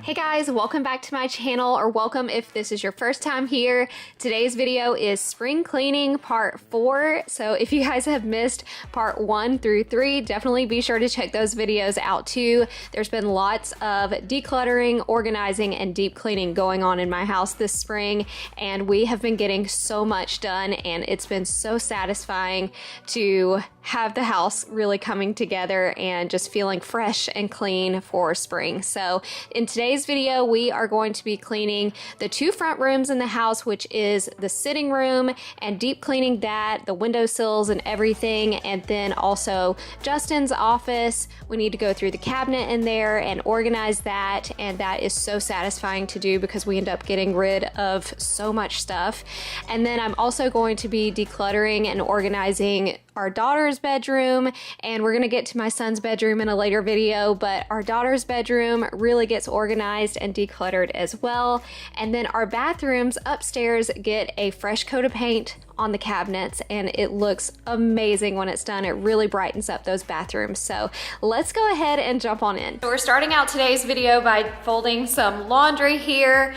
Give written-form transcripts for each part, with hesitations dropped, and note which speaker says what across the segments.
Speaker 1: Hey guys, welcome back to my channel, or welcome if this is your first time here. Today's video is spring cleaning part 4. So if you guys have missed part 1 through 3, definitely be sure to check those videos out too. There's been lots of decluttering, organizing, and deep cleaning going on in my house this spring, and we have been getting so much done, and it's been so satisfying to have the house really coming together and just feeling fresh and clean for spring. So in today's video, we are going to be cleaning the 2 front rooms in the house, which is the sitting room, and deep cleaning that, the windowsills and everything, and then also Justin's office. We need to go through the cabinet in there and organize that, and that is so satisfying to do because we end up getting rid of so much stuff. And then I'm also going to be decluttering and organizing our daughter's bedroom, and we're gonna get to my son's bedroom in a later video, but our daughter's bedroom really gets organized and decluttered as well. And then our bathrooms upstairs get a fresh coat of paint on the cabinets, and it looks amazing when it's done. It really brightens up those bathrooms. So let's go ahead and jump on in. So we're starting out today's video by folding some laundry here.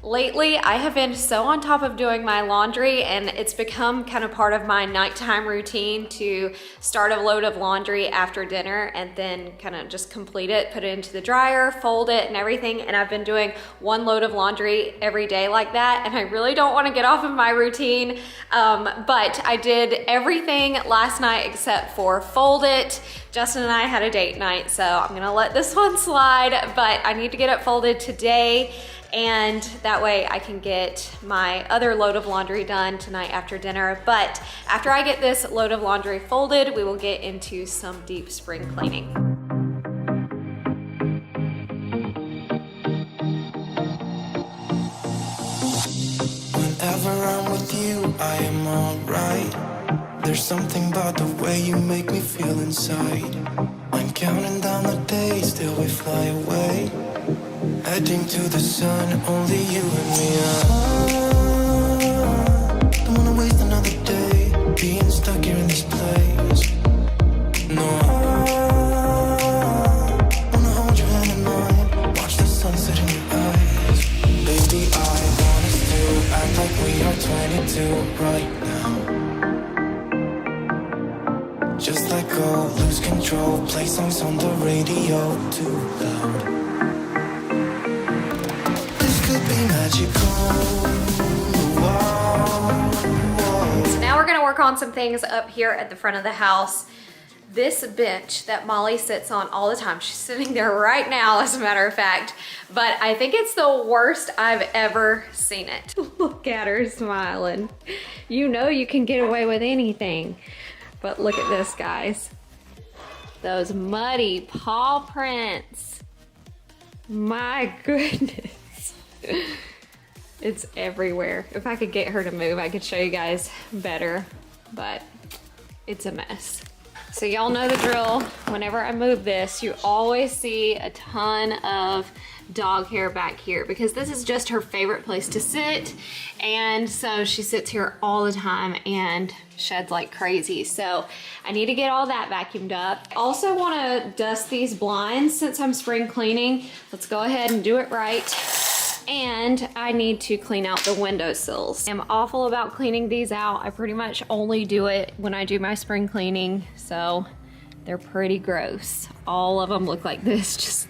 Speaker 1: Lately, I have been so on top of doing my laundry, and it's become kind of part of my nighttime routine to start a load of laundry after dinner and then kind of just complete it, put it into the dryer, fold it and everything. And I've been doing 1 load of laundry every day like that, and I really don't want to get off of my routine, but I did everything last night except for fold it. Justin and I had a date night, so I'm gonna let this one slide, but I need to get it folded today, and that way I can get my other load of laundry done tonight after dinner. But after I get this load of laundry folded, we will get into some deep spring cleaning.
Speaker 2: Whenever I'm with you, I am alright. There's something about the way you make me feel inside. I'm counting down the days till we fly away, heading to the sun, only you and me. Don't wanna waste another day being stuck here in this place. No, wanna hold your hand in mine, watch the sunset in your eyes. Baby, I want us to act like we are 22 right now. Just let go, lose control, play songs on the radio too loud. This could be magical.
Speaker 1: So now we're gonna work on some things up here at the front of the house. This bench that Molly sits on all the time, she's sitting there right now as a matter of fact, but I think it's the worst I've ever seen it. Look at her smiling. You know you can get away with anything. But look at this, guys. Those muddy paw prints. My goodness. It's everywhere. If I could get her to move, I could show you guys better, but it's a mess. So y'all know the drill. Whenever I move this, you always see a ton of dog hair back here because this is just her favorite place to sit, and so she sits here all the time and sheds like crazy. So I need to get all that vacuumed up. I also want to dust these blinds since I'm spring cleaning. Let's go ahead and do it right. And I need to clean out the windowsills. I'm awful about cleaning these out. I pretty much only do it when I do my spring cleaning, so they're pretty gross. All of them look like this, just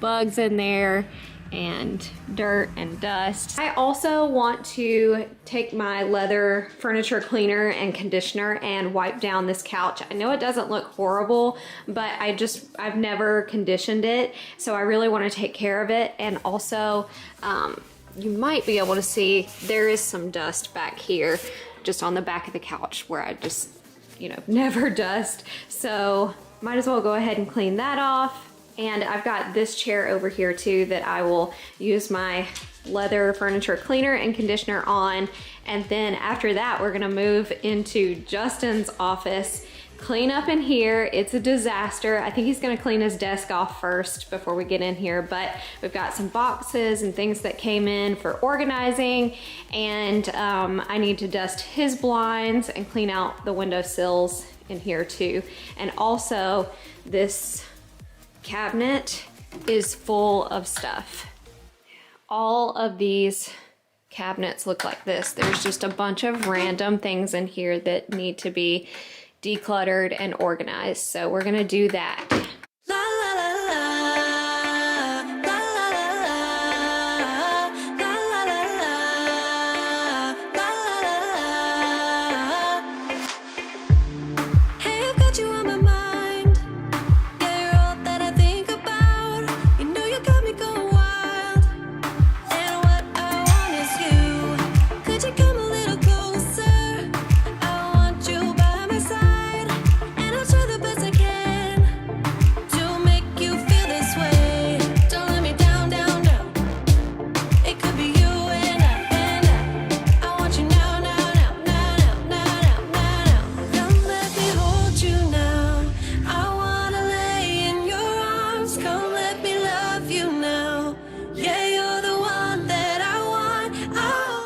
Speaker 1: bugs in there and dirt and dust. I also want to take my leather furniture cleaner and conditioner and wipe down this couch. I know it doesn't look horrible, but I've never conditioned it, so I really want to take care of it. And also, you might be able to see there is some dust back here, just on the back of the couch where I just, never dust. So might as well go ahead and clean that off. And I've got this chair over here too that I will use my leather furniture cleaner and conditioner on. And then after that, we're gonna move into Justin's office, clean up in here. It's a disaster. I think he's gonna clean his desk off first before we get in here, but we've got some boxes and things that came in for organizing, and I need to dust his blinds and clean out the windowsills in here too. And also this cabinet is full of stuff. all of these cabinets look like this. There's just a bunch of random things in here that need to be decluttered and organized. So we're gonna do that.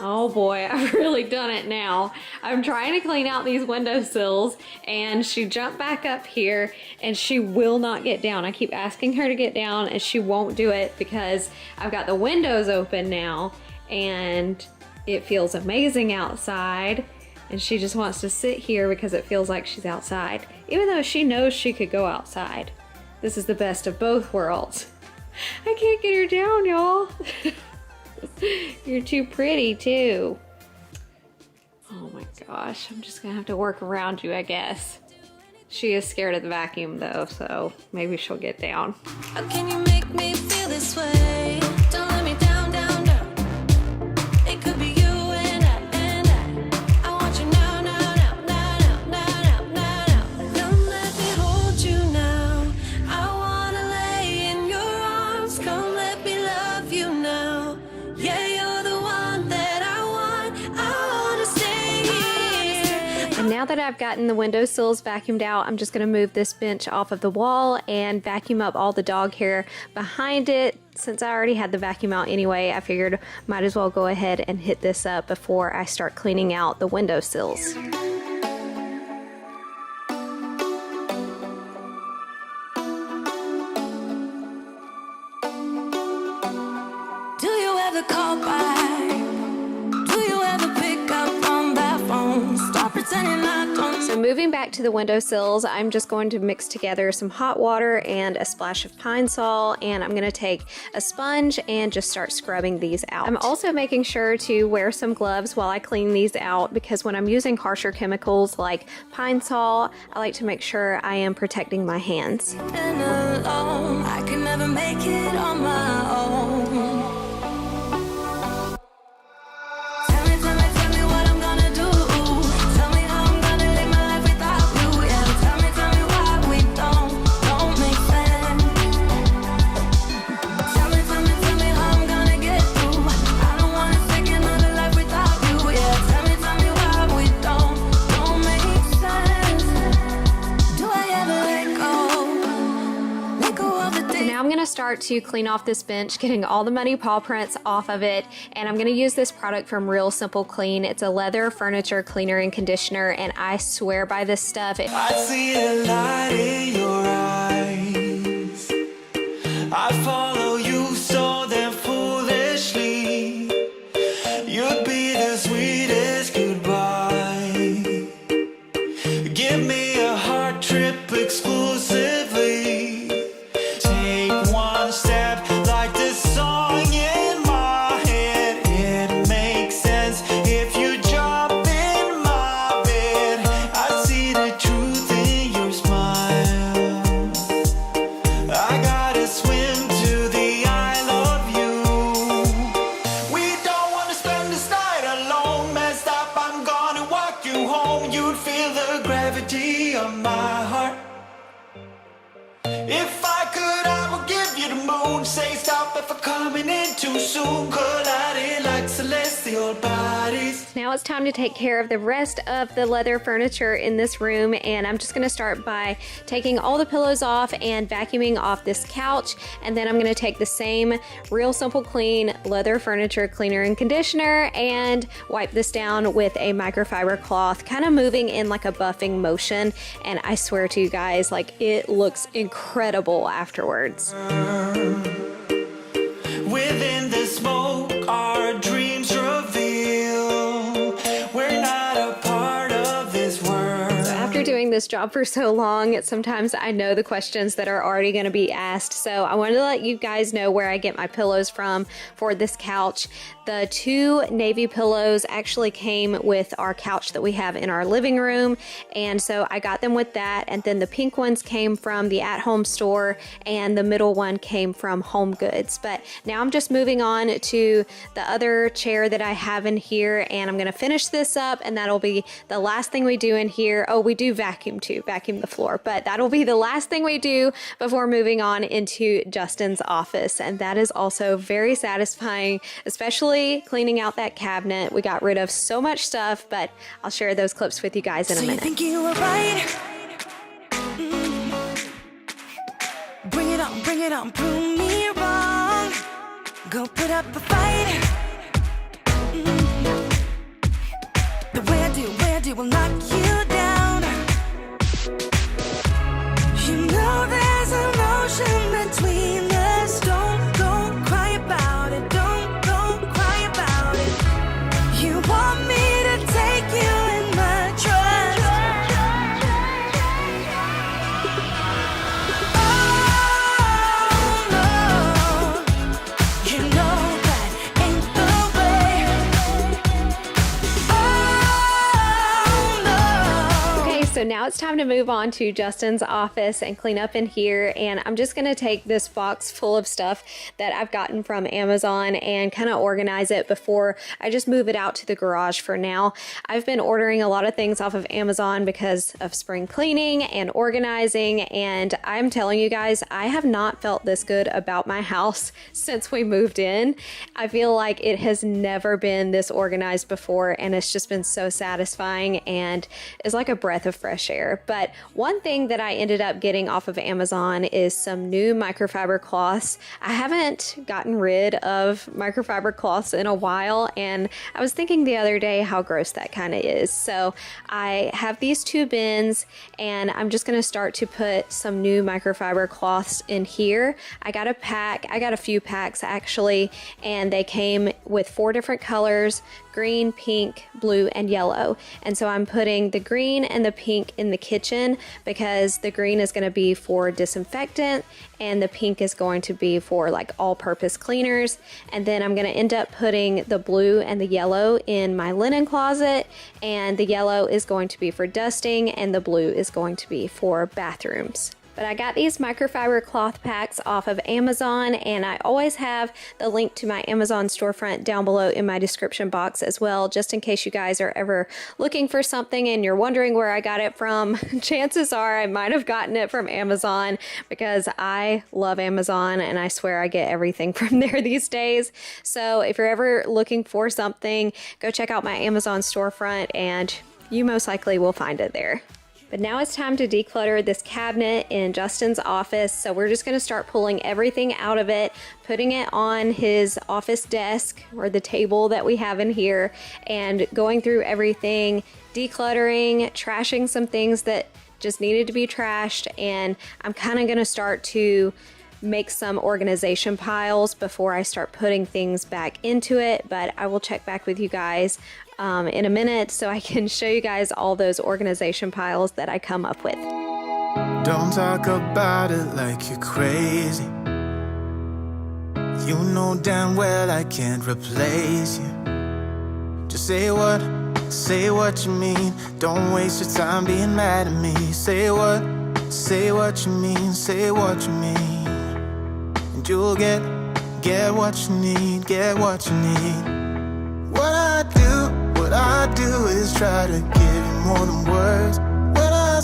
Speaker 1: Oh boy, I've really done it now. I'm trying to clean out these windowsills and she jumped back up here and she will not get down. I keep asking her to get down and she won't do it because I've got the windows open now and it feels amazing outside and she just wants to sit here because it feels like she's outside, even though she knows she could go outside. This is the best of both worlds. I can't get her down, y'all. You're too pretty too. Oh my gosh, I'm just gonna have to work around you, I guess. She is scared of the vacuum though, so maybe she'll get down.
Speaker 3: How can you make me feel this way? Don't let me down, down, down. It could be you and I want you now, now, now, now, now, now, now. Don't let me hold you now. I wanna lay in your arms. Come let me love you now. Yeah, you're the one that I wanna stay here.
Speaker 1: And now that I've gotten the windowsills vacuumed out, I'm just gonna move this bench off of the wall and vacuum up all the dog hair behind it. Since I already had the vacuum out anyway, I figured might as well go ahead and hit this up before I start cleaning out the windowsills.
Speaker 3: Do you ever call back? Do you ever pick up on that phone? Stop pretending I don't.
Speaker 1: So moving back to the windowsills, I'm just going to mix together some hot water and a splash of Pine Sol, and I'm going to take a sponge and just start scrubbing these out. I'm also making sure to wear some gloves while I clean these out because when I'm using harsher chemicals like Pine Sol, I like to make sure I am protecting my hands.
Speaker 3: And alone, I can never make it on my own. Tell me what I'm gonna do. Tell me how I'm gonna live my life without you. Yeah, tell me why we don't make sense. Tell me how I'm gonna get through. I don't wanna take another life without you. Yeah, tell me why we don't make sense. Do I ever let go of the day?
Speaker 1: Now I'm going to start to clean off this bench, getting all the muddy paw prints off of it, and I'm going to use this product from Real Simple Clean. It's a leather furniture cleaner and conditioner, and I swear by this stuff.
Speaker 2: I see a light in your eyes. I follow you so damn foolishly. You'd be the sweetest goodbye. Give me a heart trip exclusively. Take one step like this song in my head. It makes sense if you jump in my bed. I see the truth in your smile. I gotta swim to the I love you. We don't wanna spend this night alone. Messed up, I'm gonna walk you home. You'd feel the gravity of my heart. If I could, I would give you the moon. Say stop if I'm coming in too soon. Colliding like celestial bodies.
Speaker 1: Now it's time to take care of the rest of the leather furniture in this room, and I'm just going to start by taking all the pillows off and vacuuming off this couch, and then I'm going to take the same Real Simple Clean leather furniture cleaner and conditioner and wipe this down with a microfiber cloth, kind of moving in like a buffing motion, and I swear to you guys, like, it looks incredible afterwards.
Speaker 2: Within the smoke
Speaker 1: job for so long, sometimes I know the questions that are already going to be asked. So I wanted to let you guys know where I get my pillows from for this couch. The 2 navy pillows actually came with our couch that we have in our living room, and so I got them with that. And then the pink ones came from the at-home store, and the middle one came from Home Goods. But now I'm just moving on to the other chair that I have in here, and I'm going to finish this up, and that'll be the last thing we do in here. Oh, we do vacuum too, vacuum the floor, but that'll be the last thing we do before moving on into Justin's office. And that is also very satisfying, especially cleaning out that cabinet. We got rid of so much stuff, but I'll share those clips with you guys in a minute.
Speaker 3: So you think you were right? Bring it on, prove me wrong. Go put up a fight. The way I do will knock you down. You know there's an ocean between us. Don't cry about it. Don't cry about it. You want me to take you in my trust. Oh no, you know that ain't the way. Oh no.
Speaker 1: Okay, so now it's time to move on to Justin's office and clean up in here. And I'm just going to take this box full of stuff that I've gotten from Amazon and kind of organize it before I just move it out to the garage for now. I've been ordering a lot of things off of Amazon because of spring cleaning and organizing. And I'm telling you guys, I have not felt this good about my house since we moved in. I feel like it has never been this organized before, and it's just been so satisfying and is like a breath of fresh air. But one thing that I ended up getting off of Amazon is some new microfiber cloths. I haven't gotten rid of microfiber cloths in a while, and I was thinking the other day how gross that kind of is. So I have these 2 bins, and I'm just going to start to put some new microfiber cloths in here. I got a few packs actually, and they came with 4 different colors: green, pink, blue, and yellow. And so I'm putting the green and the pink in the kitchen because the green is going to be for disinfectant and the pink is going to be for like all-purpose cleaners. And then I'm going to end up putting the blue and the yellow in my linen closet, and the yellow is going to be for dusting and the blue is going to be for bathrooms. But I got these microfiber cloth packs off of Amazon, and I always have the link to my Amazon storefront down below in my description box as well, just in case you guys are ever looking for something and you're wondering where I got it from. Chances are I might have gotten it from Amazon because I love Amazon and I swear I get everything from there these days. So if you're ever looking for something, go check out my Amazon storefront and you most likely will find it there. But now it's time to declutter this cabinet in Justin's office. So we're just going to start pulling everything out of it, putting it on his office desk or the table that we have in here, and going through everything, decluttering, trashing some things that just needed to be trashed. And I'm kind of going to start to make some organization piles before I start putting things back into it. But I will check back with you guys in a minute so I can show you guys all those organization piles that I come up with.
Speaker 2: Don't talk about it like you're crazy. You know damn well I can't replace you. Just say what you mean. Don't waste your time being mad at me. Say what you mean, say what you mean. And you'll get what you need, get what you need. What I do is try to give you more than words. When I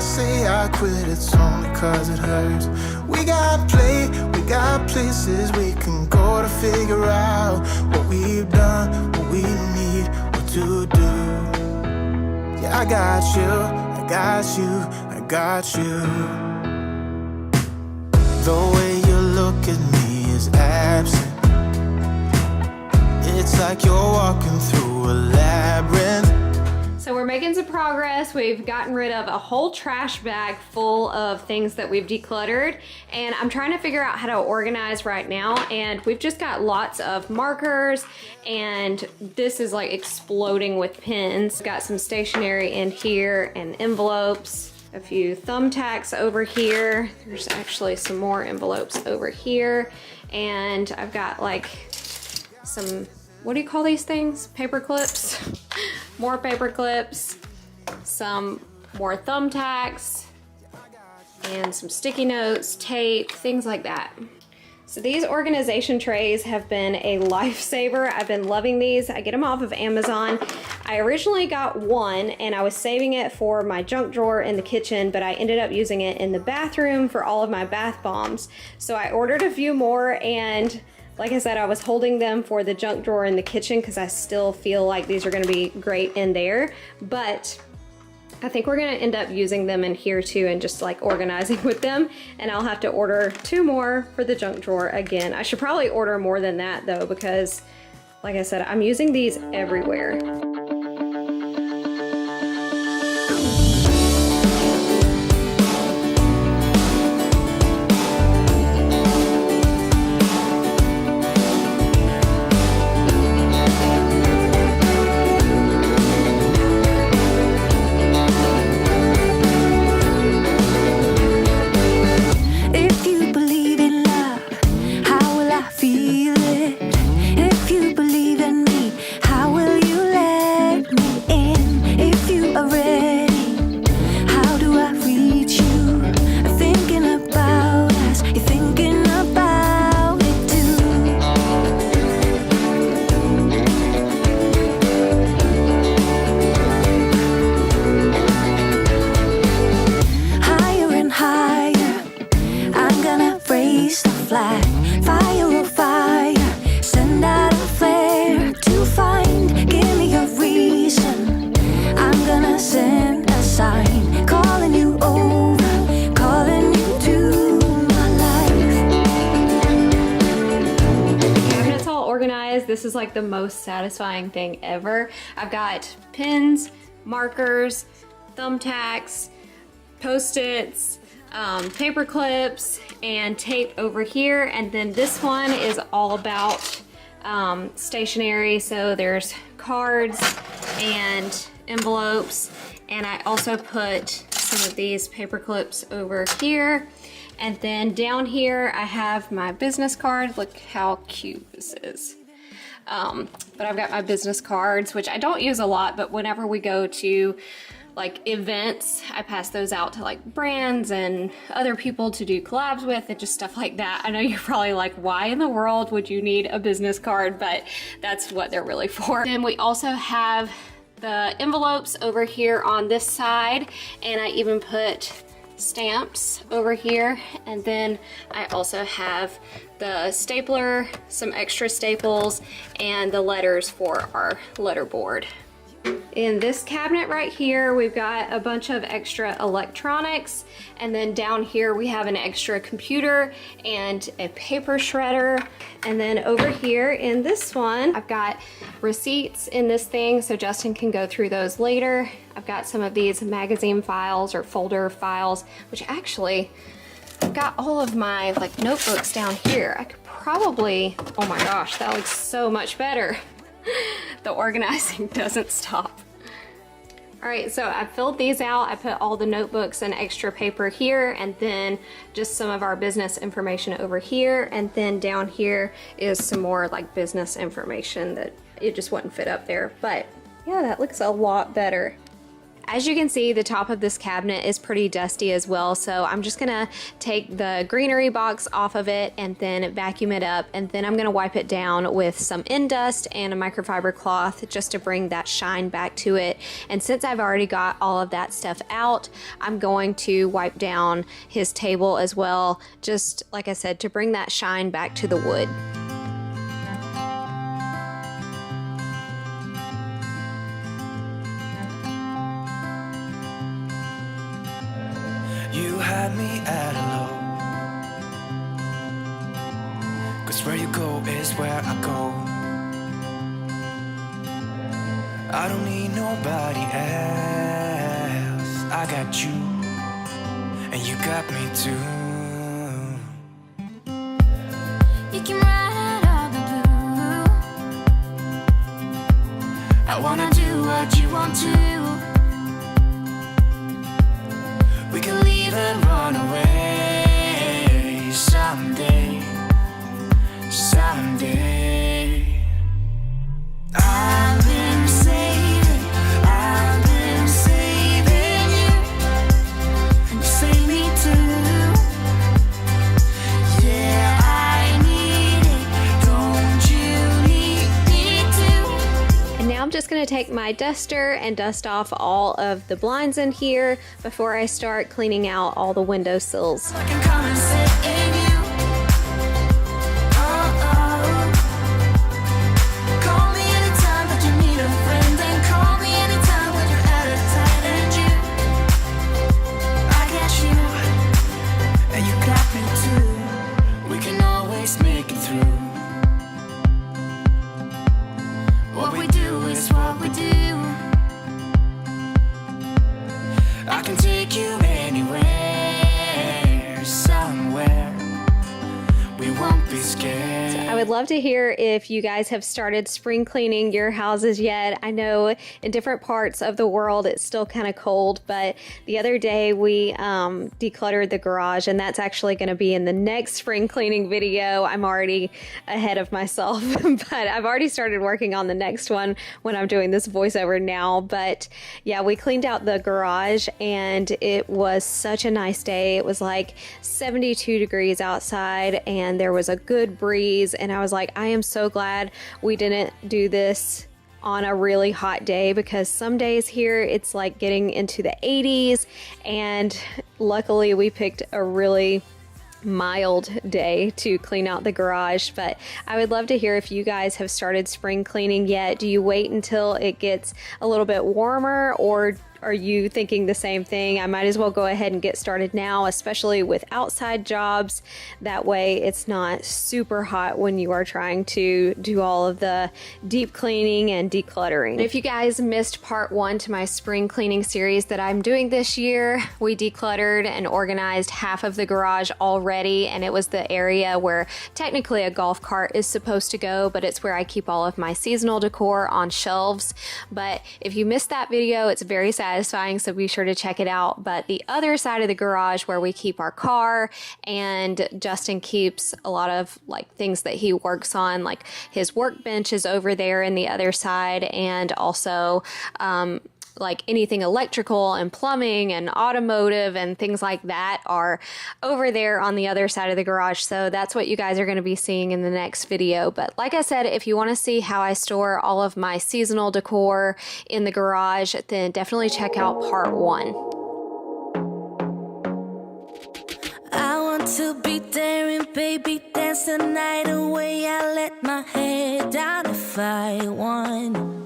Speaker 2: say I quit, it's only cause it hurts. We got places we can go to figure out what we've done, what we need, what to do. Yeah, I got you. The way you look at me is absent. It's like you're walking through a labyrinth.
Speaker 1: So we're making making some progress. We've gotten rid of a whole trash bag full of things that we've decluttered, and I'm trying to figure out how to organize right now. And we've just got lots of markers, and this is like exploding with pens. Got some stationery in here and envelopes, a few thumbtacks over here. There's actually some more envelopes over here, and I've got like some, what do you call these things? Paper clips. More paper clips, some more thumbtacks, and some sticky notes, tape, things like that. So these organization trays have been a lifesaver. I've been loving these. I get them off of Amazon. I originally got one and I was saving it for my junk drawer in the kitchen, but I ended up using it in the bathroom for all of my bath bombs. So I ordered a few more, and like I said, I was holding them for the junk drawer in the kitchen because I still feel like these are going to be great in there. But I think we're going to end up using them in here too, and just like organizing with them. And I'll have to order 2 more for the junk drawer again. I should probably order more than that though, because like I said, I'm using these everywhere. This is like the most satisfying thing ever. I've got pens, markers, thumbtacks, Post-its, paper clips, and tape over here. And then this one is all about stationery. So there's cards and envelopes. And I also put some of these paper clips over here. And then down here I have my business card. Look how cute this is. But I've got my business cards, which I don't use a lot, but whenever we go to like events, I pass those out to like brands and other people to do collabs with and just stuff like that. I know you're probably like, why in the world would you need a business card? But that's what they're really for. Then we also have the envelopes over here on this side, and I even put stamps over here. And then I also have the stapler, some extra staples, and the letters for our letter board. In this cabinet right here, we've got a bunch of extra electronics, and then down here we have an extra computer and a paper shredder. And then over here in this one, I've got receipts in this thing so Justin can go through those later. I've got some of these magazine files or folder files, which actually I've got all of my like notebooks down here. I could probably, oh my gosh, that looks so much better. The organizing doesn't stop. All right, so I filled these out. I put all the notebooks and extra paper here, and then just some of our business information over here. And then down here is some more like business information that it just wouldn't fit up there. But yeah, that looks a lot better. As you can see, the top of this cabinet is pretty dusty as well, so I'm just gonna take the greenery box off of it and then vacuum it up, and then I'm gonna wipe it down with some Indust and a microfiber cloth just to bring that shine back to it. And since I've already got all of that stuff out, I'm going to wipe down his table as well, just like I said, to bring that shine back to the wood.
Speaker 2: You had me at hello, 'cause where you go is where I go. I don't need nobody else. I got you, and you got me too.
Speaker 3: You can ride all the blue. I wanna do what you want to.
Speaker 2: We can leave and run away someday, someday.
Speaker 3: I've been saving you, and you save me too. Yeah, I need it. Don't you need me too?
Speaker 1: And now I'm just gonna take my duster and dust off all of the blinds in here before I start cleaning out all the windowsills.
Speaker 3: I can come and sit in you. Call me anytime that you need a friend, and call me anytime when you're at a tight end. I got you,
Speaker 2: And you got me too. We can always make it through.
Speaker 3: what we do is what we do.
Speaker 2: I can take you anywhere, somewhere. We won't be scared.
Speaker 1: I would love to hear if you guys have started spring cleaning your houses yet. I know in different parts of the world it's still kind of cold, but the other day we decluttered the garage, and that's actually going to be in the next spring cleaning video. I'm already ahead of myself, but I've already started working on the next one when I'm doing this voiceover now. But yeah, we cleaned out the garage and it was such a nice day. It was like 72 degrees outside and there was a good breeze, and I was like, I am so glad we didn't do this on a really hot day, because some days here it's like getting into the 80s, and luckily we picked a really mild day to clean out the garage. But I would love to hear if you guys have started spring cleaning yet. Do you wait until it gets a little bit warmer, or are you thinking the same thing? I might as well go ahead and get started now, especially with outside jobs. That way it's not super hot when you are trying to do all of the deep cleaning and decluttering. If you guys missed part 1 to my spring cleaning series that I'm doing this year, we decluttered and organized half of the garage already, and it was the area where technically a golf cart is supposed to go, but it's where I keep all of my seasonal decor on shelves. But if you missed that video, it's very satisfying, so be sure to check it out. But the other side of the garage where we keep our car, and Justin keeps a lot of like things that he works on, like his workbench is over there in the other side, and also like anything electrical and plumbing and automotive and things like that are over there on the other side of the garage. So that's what you guys are going to be seeing in the next video. But like I said, if you want to see how I store all of my seasonal decor in the garage, then definitely check out part 1.
Speaker 3: I want to be daring, baby, dance the night away. I let my head down if I won.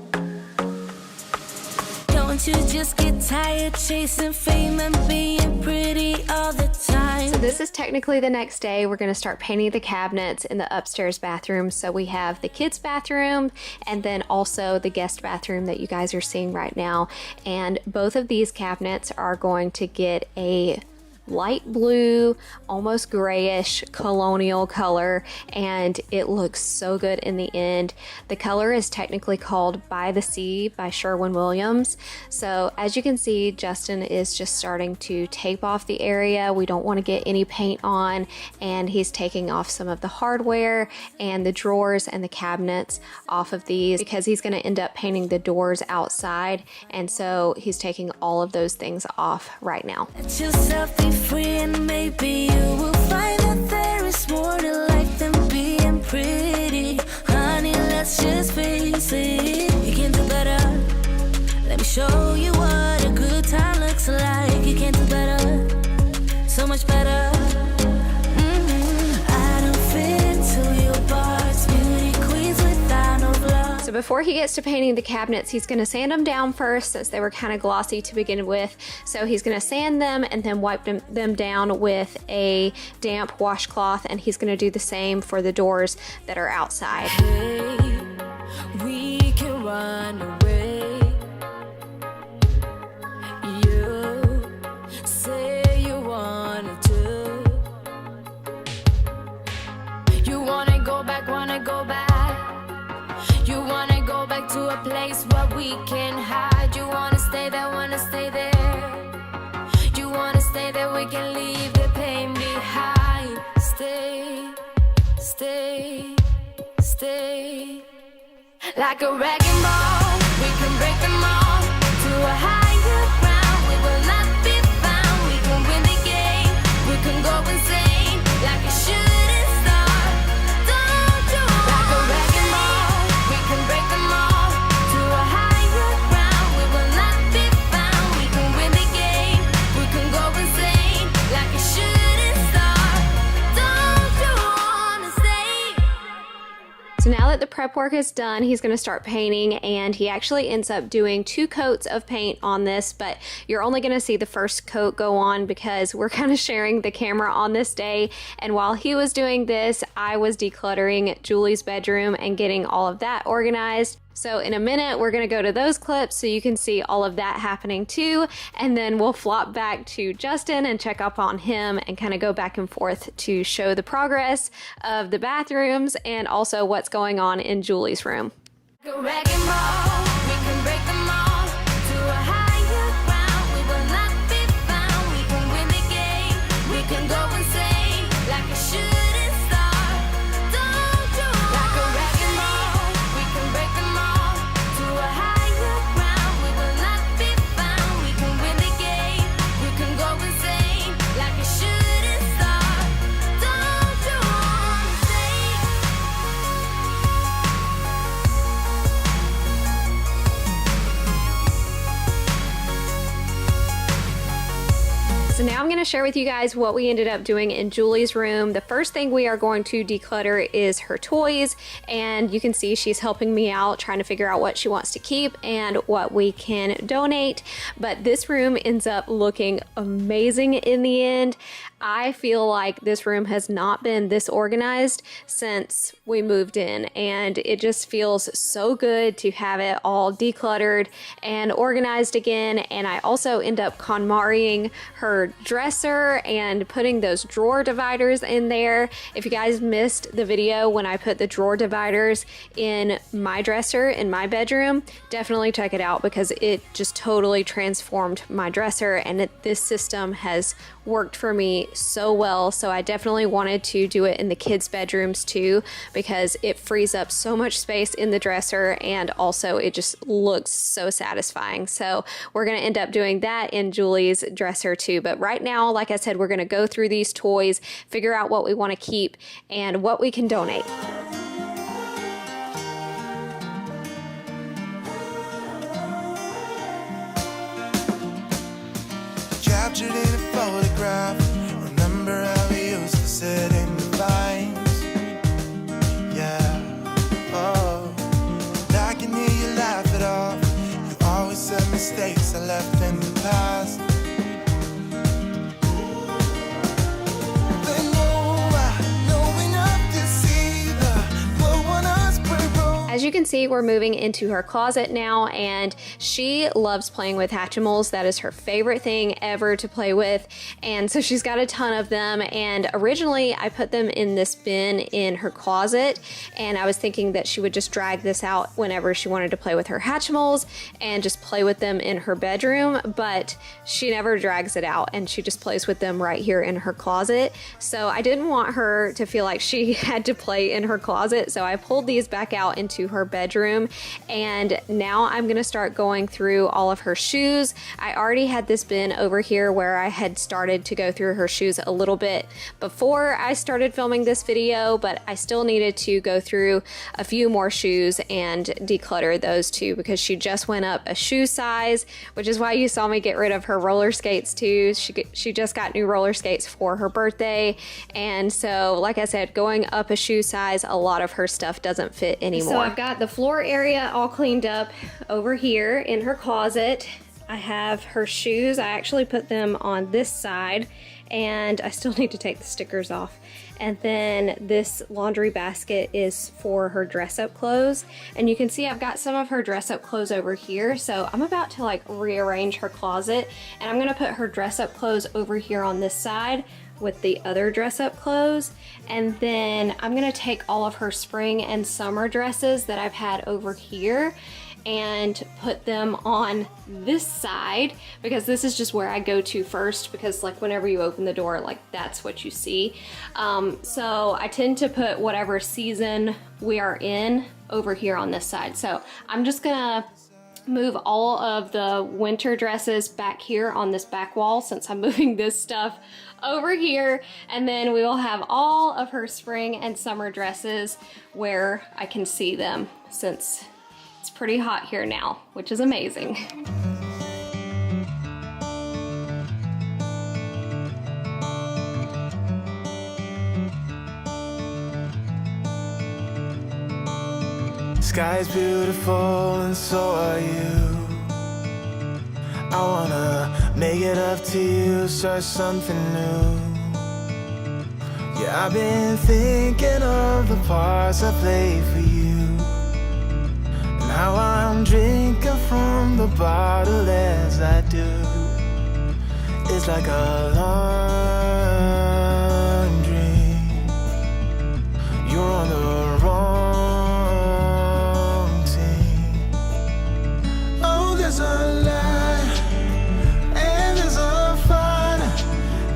Speaker 3: Don't you just get tired chasing fame and being pretty all the time?
Speaker 1: So this is technically the next day. We're going to start painting the cabinets in the upstairs bathroom. So we have the kids' bathroom and then also the guest bathroom that you guys are seeing right now. And both of these cabinets are going to get a light blue, almost grayish colonial color, and it looks so good in the end. The color is technically called By the Sea by Sherwin-Williams. So as you can see, Justin is just starting to tape off the area. We don't want to get any paint on, and he's taking off some of the hardware and the drawers and the cabinets off of these, because he's going to end up painting the doors outside, and so he's taking all of those things off right now.
Speaker 3: Let yourself be free, and maybe you will find that there is more to life than being pretty. Honey, let's just face it, you can do better. Let me show you what a good time looks like. You can do better, so much better. I don't fit into your box, beauty queens without no flaws.
Speaker 1: So before he gets to painting the cabinets, he's going to sand them down first, since they were kind of glossy to begin with. So he's going to sand them and then wipe them down with a damp washcloth, and he's going to do the same for the doors that are outside.
Speaker 3: Hey, we can run away. can hide. You wanna stay there, wanna stay there. You wanna stay there, we can leave the pain behind. Stay, stay, stay. Like a wrecking ball, we can break them all to a higher ground. We will not be found. We can win the game. We can go insane like a shooting star. Don't you like a wrecking ball? We can break them all to a higher ground. We will not be found. We can win the game. We can go insane like a shooting star. Don't you wanna stay?
Speaker 1: So now that the prep work is done, he's going to start painting, and he actually ends up doing 2 coats of paint on this, but you're only going to see the first coat go on because we're kind of sharing the camera on this day. And while he was doing this, I was decluttering Julie's bedroom and getting all of that organized. So in a minute, we're going to go to those clips so you can see all of that happening too. And then we'll flop back to Justin and check up on him and kind of go back and forth to show the progress of the bathrooms and also what's going on in Julie's room.
Speaker 3: Like a wrecking ball, we can break them all to a higher ground. We will not be found. We can win the game. We can go insane like a shooting star. Don't you like a wrecking ball? We can break them all to a higher ground. We will not be found. We can win the game. We can go insane like a shooting star. Don't you wanna stay?
Speaker 1: So now I'm going to share with you guys what we ended up doing in Julie's room. The first thing we are going to declutter is her toys, and you can see she's helping me out trying to figure out what she wants to keep and what we can donate. But this room ends up looking amazing in the end. I feel like this room has not been this organized since we moved in, and it just feels so good to have it all decluttered and organized again. And I also end up KonMariing her dresser and putting those drawer dividers in there. If you guys missed the video when I put the drawer dividers in my dresser in my bedroom, definitely check it out because it just totally transformed my dresser, and this system has worked for me so well. So I definitely wanted to do it in the kids' bedrooms too because it frees up so much space in the dresser, and also it just looks so satisfying. So we're going to end up doing that in Julie's dresser too. But right now, like I said, we're going to go through these toys, figure out what we want to keep and what we can donate.
Speaker 2: Captured in a photograph. Remember how we used to sit in the vines? Yeah, oh. I can hear you laugh it off. You always said mistakes I left in the past. But no, I know enough to see what one us purple.
Speaker 1: As you can see, we're moving into her closet now, and she loves playing with Hatchimals. That is her favorite thing ever to play with, and so she's got a ton of them. And originally I put them in this bin in her closet, and I was thinking that she would just drag this out whenever she wanted to play with her Hatchimals and just play with them in her bedroom, but she never drags it out and she just plays with them right here in her closet. So I didn't want her to feel like she had to play in her closet, so I pulled these back out into her bedroom, and now I'm gonna start going through all of her shoes. I already had this bin over here where I had started to go through her shoes a little bit before I started filming this video, but I still needed to go through a few more shoes and declutter those too because she just went up a shoe size, which is why you saw me get rid of her roller skates too. She just got new roller skates for her birthday, and so like I said, going up a shoe size, a lot of her stuff doesn't fit anymore. So I've got the floor area all cleaned up over here in her closet. I have her shoes. I actually put them on this side, and I still need to take the stickers off. And then this laundry basket is for her dress-up clothes. And you can see I've got some of her dress-up clothes over here. So I'm about to like rearrange her closet, and I'm gonna put her dress-up clothes over here on this side with the other dress-up clothes. And then I'm gonna take all of her spring and summer dresses that I've had over here, and put them on this side because this is just where I go to first, because like whenever you open the door, like that's what you see. So I tend to put whatever season we are in over here on this side. So I'm just gonna move all of the winter dresses back here on this back wall since I'm moving this stuff over here, and then we will have all of her spring and summer dresses where I can see them since it's pretty hot here now, which is amazing.
Speaker 2: Sky's beautiful and so are you. I wanna make it up to you, start something new. Yeah, I've been thinking of the parts I played for you. Now I'm drinking from the bottle as I do. It's like a long dream. You're on the wrong team. Oh, there's a light and there's a fire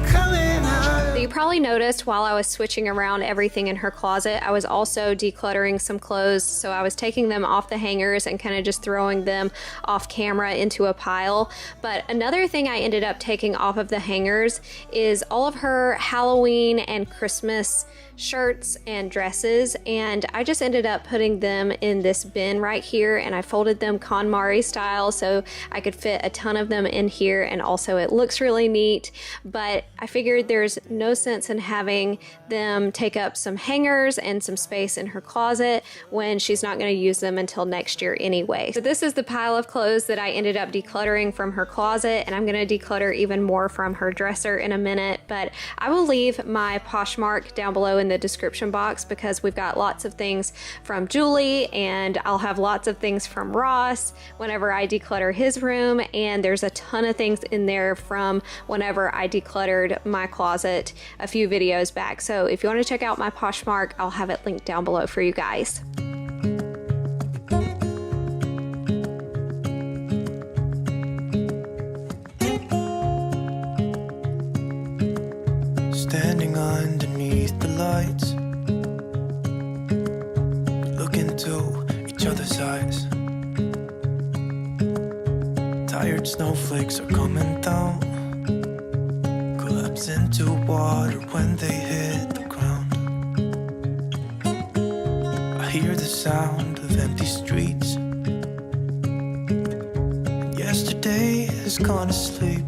Speaker 2: coming out.
Speaker 1: You probably noticed while I was switching around everything in her closet, I was also decluttering some clothes. So I was taking them off the hangers and kind of just throwing them off camera into a pile. But another thing I ended up taking off of the hangers is all of her Halloween and Christmas shirts and dresses, and I just ended up putting them in this bin right here, and I folded them KonMari style so I could fit a ton of them in here, and also it looks really neat. But I figured there's no sense in having them take up some hangers and some space in her closet when she's not going to use them until next year anyway. So this is the pile of clothes that I ended up decluttering from her closet, and I'm going to declutter even more from her dresser in a minute, but I will leave my Poshmark down below in the description box because we've got lots of things from Julie, and I'll have lots of things from Ross whenever I declutter his room, and there's a ton of things in there from whenever I decluttered my closet a few videos back. So if you want to check out my Poshmark, I'll have it linked down below for you guys.
Speaker 2: Standing underneath the lights, look into each other's eyes. Tired snowflakes are coming down, collapse into water when they hit the ground. I hear the sound of empty streets, and yesterday has gone to sleep.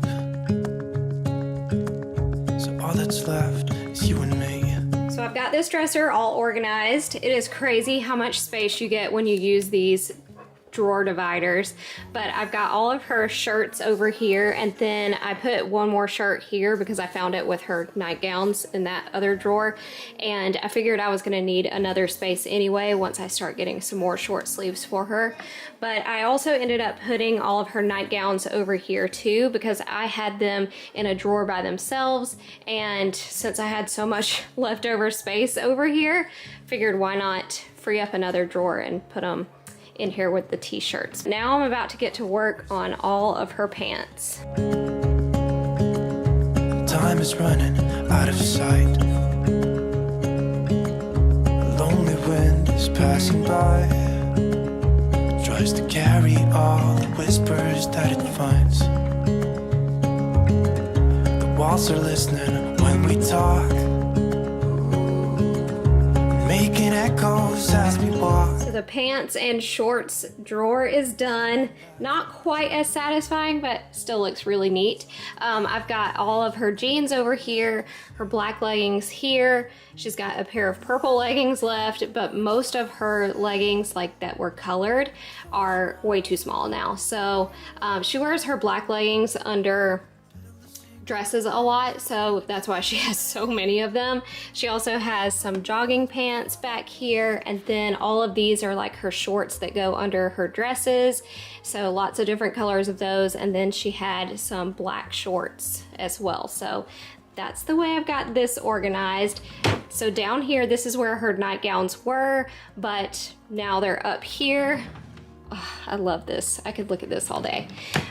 Speaker 2: All that's left is you and me.
Speaker 1: So I've got this dresser all organized. It is crazy how much space you get when you use these drawer dividers, but I've got all of her shirts over here, and then I put one more shirt here because I found it with her nightgowns in that other drawer, and I figured I was going to need another space anyway once I start getting some more short sleeves for her. But I also ended up putting all of her nightgowns over here too because I had them in a drawer by themselves, and since I had so much leftover space over here, figured why not free up another drawer and put them in here with the t-shirts. Now I'm about to get to work on all of her pants.
Speaker 2: Time is running out of sight. A lonely wind is passing by, tries to carry all the whispers that it finds. The walls are listening when we talk, making echoes as we walk.
Speaker 1: So the pants and shorts drawer is done. Not quite as satisfying, but still looks really neat. I've got all of her jeans over here, her black leggings here. She's got a pair of purple leggings left, but most of her leggings, like that were colored, are way too small now. So she wears her black leggings under dresses a lot, so that's why she has so many of them. She also has some jogging pants back here, and then all of these are like her shorts that go under her dresses, so lots of different colors of those. And then she had some black shorts as well. So that's the way I've got this organized. So down here, this is where her nightgowns were, but now they're up here Oh, I love this. I could look at this all day.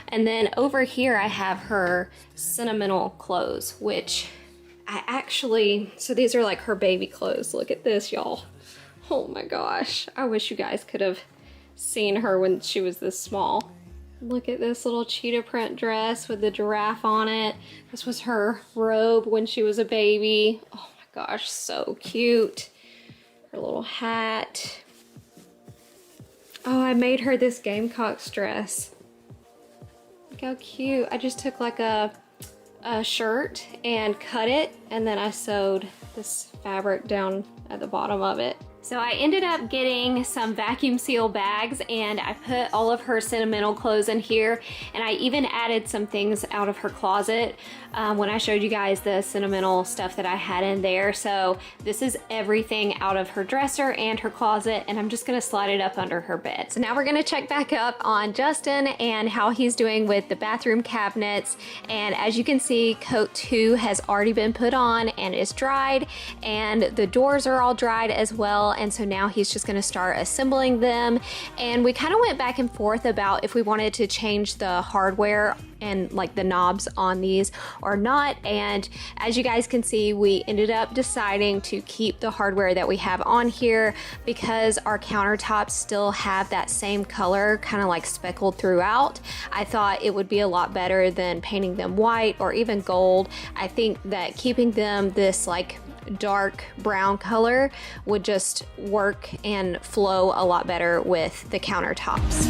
Speaker 1: And then over here I have her sentimental clothes, which I actually, so these are like her baby clothes. Look at this, y'all. Oh my gosh. I wish you guys could have seen her when she was this small. Look at this little cheetah print dress with the giraffe on it. This was her robe when she was a baby. Oh my gosh, so cute. Her little hat. Oh, I made her this Gamecocks dress. Look how cute. I just took like a shirt and cut it, and then I sewed this fabric down at the bottom of it. So I ended up getting some vacuum seal bags, and I put all of her sentimental clothes in here, and I even added some things out of her closet when I showed you guys the sentimental stuff that I had in there. So this is everything out of her dresser and her closet, and I'm just gonna slide it up under her bed. So now we're gonna check back up on Justin and how he's doing with the bathroom cabinets. And as you can see, coat 2 has already been put on and is dried, and the doors are all dried as well. And so now he's just gonna start assembling them. And we kind of went back and forth about if we wanted to change the hardware and like the knobs on these or not. And as you guys can see, we ended up deciding to keep the hardware that we have on here because our countertops still have that same color, kind of like speckled throughout. I thought it would be a lot better than painting them white or even gold. I think that keeping them this like dark brown color would just work and flow a lot better with the countertops.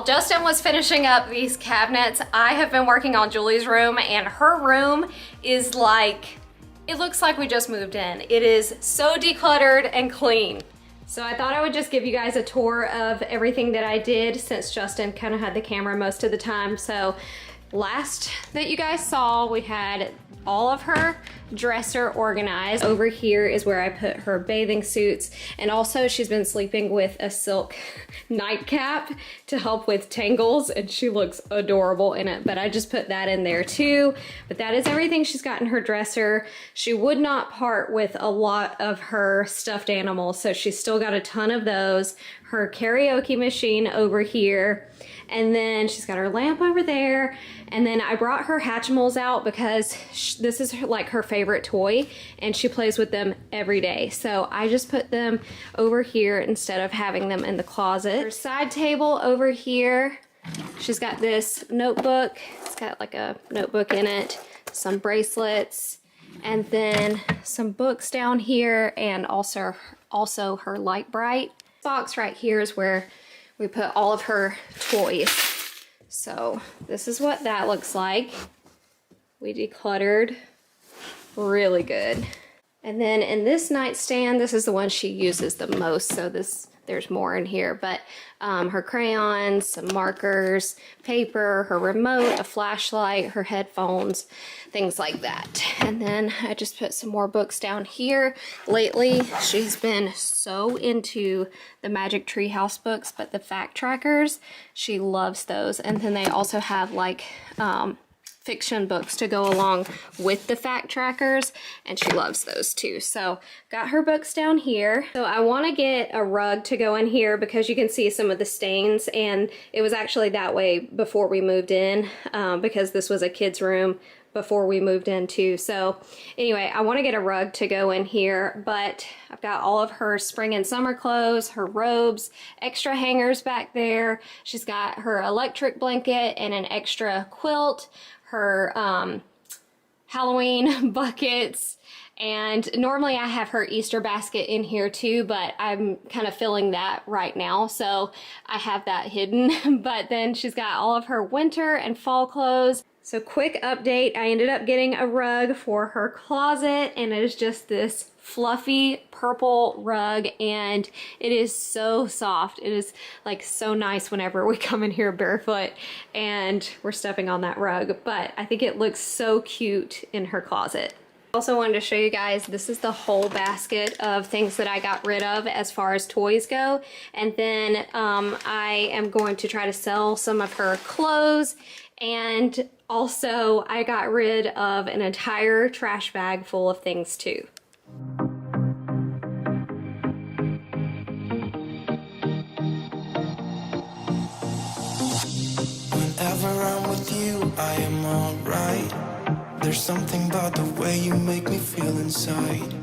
Speaker 1: Justin was finishing up these cabinets, I have been working on Julie's room, and her room is like, it looks like we just moved in. It is so decluttered and clean. So I thought I would just give you guys a tour of everything that I did since Justin kind of had the camera most of the time. So last that you guys saw, we had all of her dresser organized. Over here is where I put her bathing suits, and also she's been sleeping with a silk nightcap to help with tangles, and she looks adorable in it, but I just put that in there too. But that is everything she's got in her dresser. She would not part with a lot of her stuffed animals, so she's still got a ton of those. Her karaoke machine over here, and then she's got her lamp over there. And then I brought her Hatchimals out because this is like her favorite toy, and she plays with them every day. So I just put them over here instead of having them in the closet. Her side table over here, she's got this notebook. It's got like a notebook in it, some bracelets, and then some books down here, and also her Light Bright. Box right here is where we put all of her toys. So this is what that looks like. We decluttered really good. And then in this nightstand, this is the one she uses the most. So there's more in here, but her crayons, some markers, paper, her remote, a flashlight, her headphones, things like that. And then I just put some more books down here. Lately, she's been so into the Magic Treehouse books, but the fact trackers, she loves those. And then they also have like fiction books to go along with the fact trackers, and she loves those too. So got her books down here. So I want to get a rug to go in here because you can see some of the stains, and it was actually that way before we moved in because this was a kid's room before we moved in too. So anyway, I want to get a rug to go in here, but I've got all of her spring and summer clothes, her robes, extra hangers back there. She's got her electric blanket and an extra quilt, her Halloween buckets, and normally I have her Easter basket in here too, but I'm kind of filling that right now, so I have that hidden. But then she's got all of her winter and fall clothes. So quick update, I ended up getting a rug for her closet, and it is just this fluffy purple rug, and it is so soft. It is like so nice whenever we come in here barefoot and we're stepping on that rug, but I think it looks so cute in her closet. Also wanted to show you guys, this is the whole basket of things that I got rid of as far as toys go. And then I am going to try to sell some of her clothes. And also I got rid of an entire trash bag full of things too.
Speaker 2: Whenever I'm with you, I am alright. There's something about the way you make me feel inside.